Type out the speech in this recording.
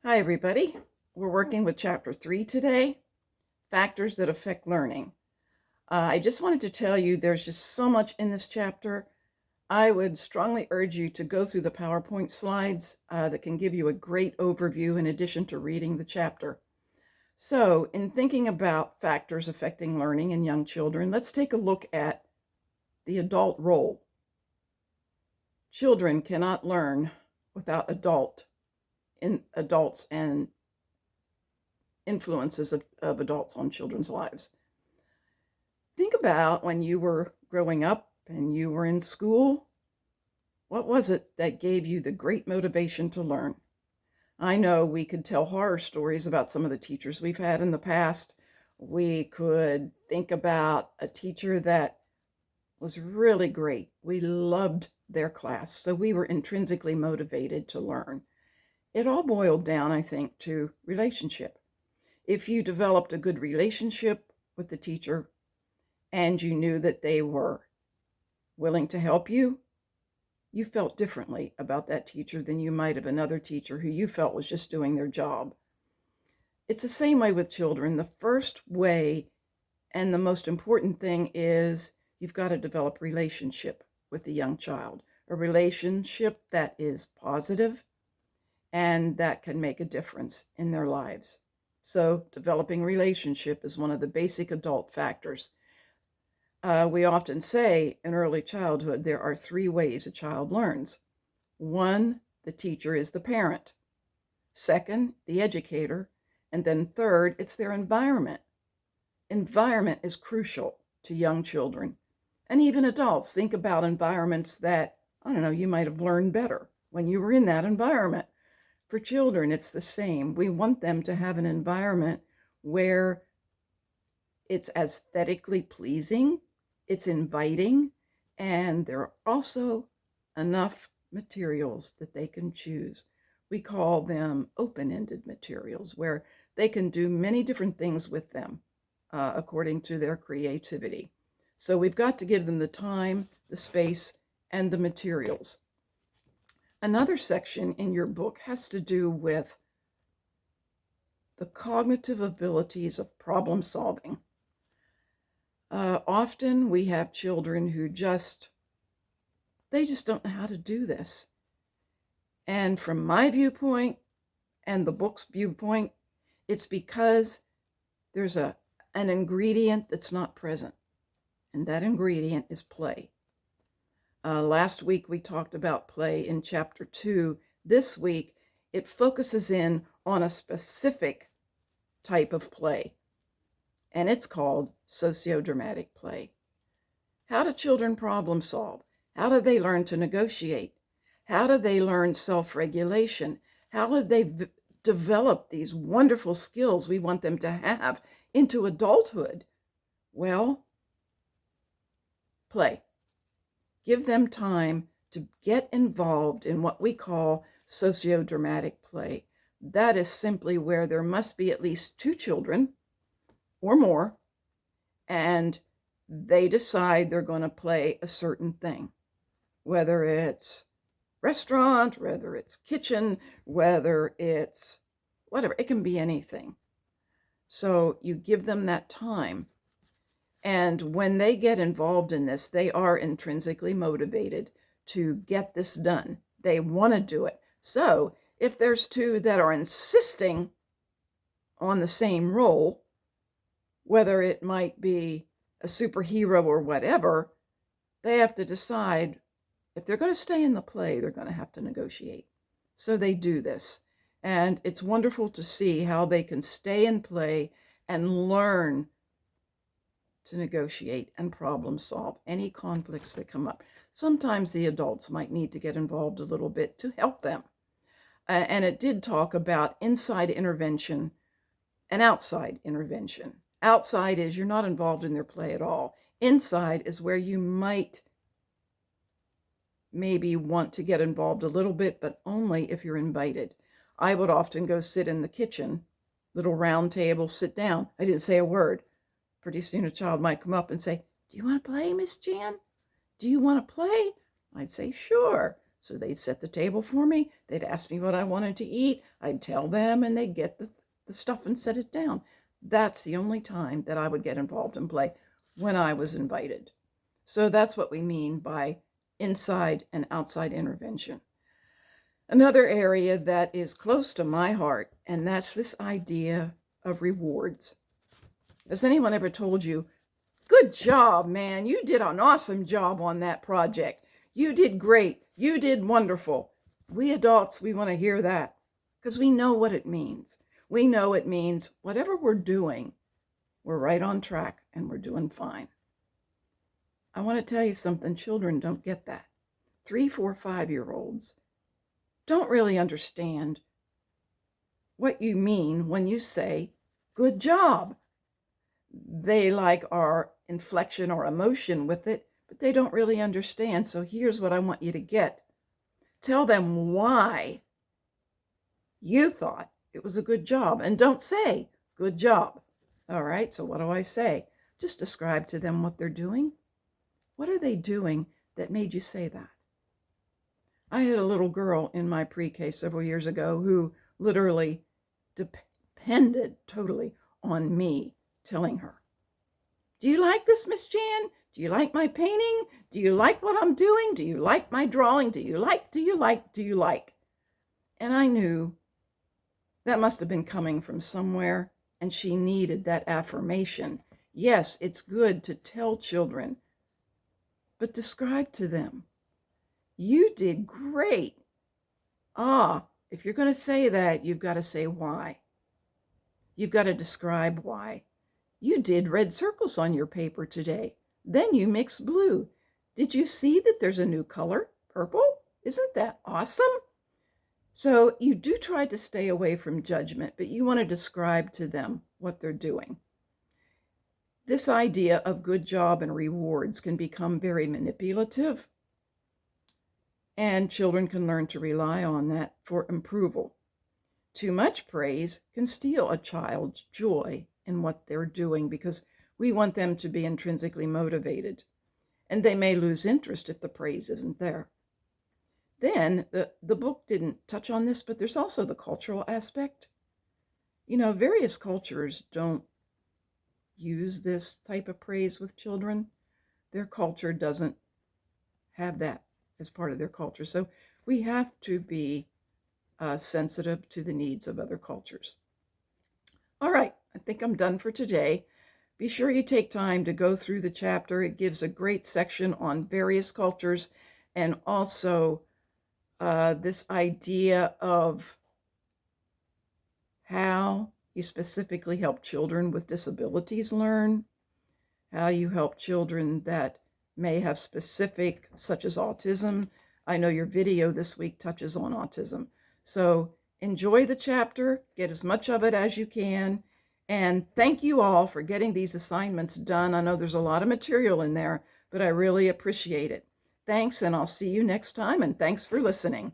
Hi, everybody. We're working with Chapter 3 today, Factors that Affect Learning. I just wanted to tell you there's just so much in this chapter. I would strongly urge you to go through the PowerPoint slides that can give you a great overview in addition to reading the chapter. So, in thinking about factors affecting learning in young children, let's take a look at the adult role. Children cannot learn without adults and influences of adults on children's lives. Think about when you were growing up and you were in school. What was it that gave you the great motivation to learn? I know we could tell horror stories about some of the teachers we've had in the past. We could think about a teacher that was really great. We loved their class, so we were intrinsically motivated to learn. It all boiled down, I think, to relationship. If you developed a good relationship with the teacher and you knew that they were willing to help you, you felt differently about that teacher than you might have another teacher who you felt was just doing their job. It's the same way with children. The first way and the most important thing is you've got to develop relationship with the young child, a relationship that is positive and that can make a difference in their lives. So developing relationship is one of the basic adult factors. We often say in early childhood, there are 3 ways a child learns. 1, the teacher is the parent. 2nd, the educator. And then 3rd, it's their environment. Environment is crucial to young children and even adults. Think about environments that, I don't know, you might have learned better when you were in that environment. For children, it's the same. We want them to have an environment where it's aesthetically pleasing, it's inviting, and there are also enough materials that they can choose. We call them open-ended materials, where they can do many different things with them according to their creativity. So we've got to give them the time, the space, and the materials. Another section in your book has to do with the cognitive abilities of problem solving. Often we have children who they just don't know how to do this. And from my viewpoint and the book's viewpoint, it's because there's an ingredient that's not present. And that ingredient is play. Last week we talked about play in Chapter 2. This week it focuses in on a specific type of play, and it's called sociodramatic play. How do children problem solve? How do they learn to negotiate? How do they learn self-regulation? How do they develop these wonderful skills we want them to have into adulthood? Well, play. Give them time to get involved in what we call sociodramatic play. That is simply where there must be at least 2 children or more, and they decide they're going to play a certain thing, whether it's restaurant, whether it's kitchen, whether it's whatever. It can be anything. So you give them that time. And when they get involved in this, they are intrinsically motivated to get this done. They want to do it. So if there's 2 that are insisting on the same role, whether it might be a superhero or whatever, they have to decide if they're going to stay in the play, they're going to have to negotiate. So they do this. And it's wonderful to see how they can stay in play and learn to negotiate and problem solve any conflicts that come up. Sometimes the adults might need to get involved a little bit to help them. And it did talk about inside intervention and outside intervention. Outside is you're not involved in their play at all. Inside is where you might maybe want to get involved a little bit, but only if you're invited. I would often go sit in the kitchen, little round table, sit down. I didn't say a word. Pretty soon a child might come up and say, "Do you want to play, Miss Jan? Do you want to play?" I'd say, "Sure." So they'd set the table for me. They'd ask me what I wanted to eat. I'd tell them, and they'd get the stuff and set it down. That's the only time that I would get involved in play, when I was invited. So that's what we mean by inside and outside intervention. Another area that is close to my heart, and that's this idea of rewards. Has anyone ever told you, good job, man, you did an awesome job on that project. You did great. You did wonderful. We adults, we want to hear that because we know what it means. We know it means whatever we're doing, we're right on track and we're doing fine. I want to tell you something, children don't get that. 3, 4, 5-year-olds don't really understand what you mean when you say, good job. They like our inflection or emotion with it, but they don't really understand. So here's what I want you to get. Tell them why you thought it was a good job, and don't say, good job. All right, so what do I say? Just describe to them what they're doing. What are they doing that made you say that? I had a little girl in my pre-K several years ago who literally depended totally on me telling her, do you like this, Miss Jan? Do you like my painting? Do you like what I'm doing? Do you like my drawing? Do you like? And I knew that must have been coming from somewhere, and she needed that affirmation. Yes, it's good to tell children, but describe to them, you did great. If you're going to say that, you've got to say why. You've got to describe why. You did red circles on your paper today. Then you mixed blue. Did you see that there's a new color, purple? Isn't that awesome? So you do try to stay away from judgment, but you want to describe to them what they're doing. This idea of good job and rewards can become very manipulative, and children can learn to rely on that for approval. Too much praise can steal a child's joy in what they're doing because we want them to be intrinsically motivated, and they may lose interest if the praise isn't there. Then the book didn't touch on this, but there's also the cultural aspect. Various cultures don't use this type of praise with children. Their culture doesn't have that as part of their culture. So we have to be sensitive to the needs of other cultures. All right, I think I'm done for today. Be sure you take time to go through the chapter. It gives a great section on various cultures, and also this idea of how you specifically help children with disabilities learn, how you help children that may have specific, such as autism. I know your video this week touches on autism. So enjoy the chapter, get as much of it as you can, and thank you all for getting these assignments done. I know there's a lot of material in there, but I really appreciate it. Thanks, and I'll see you next time, and thanks for listening.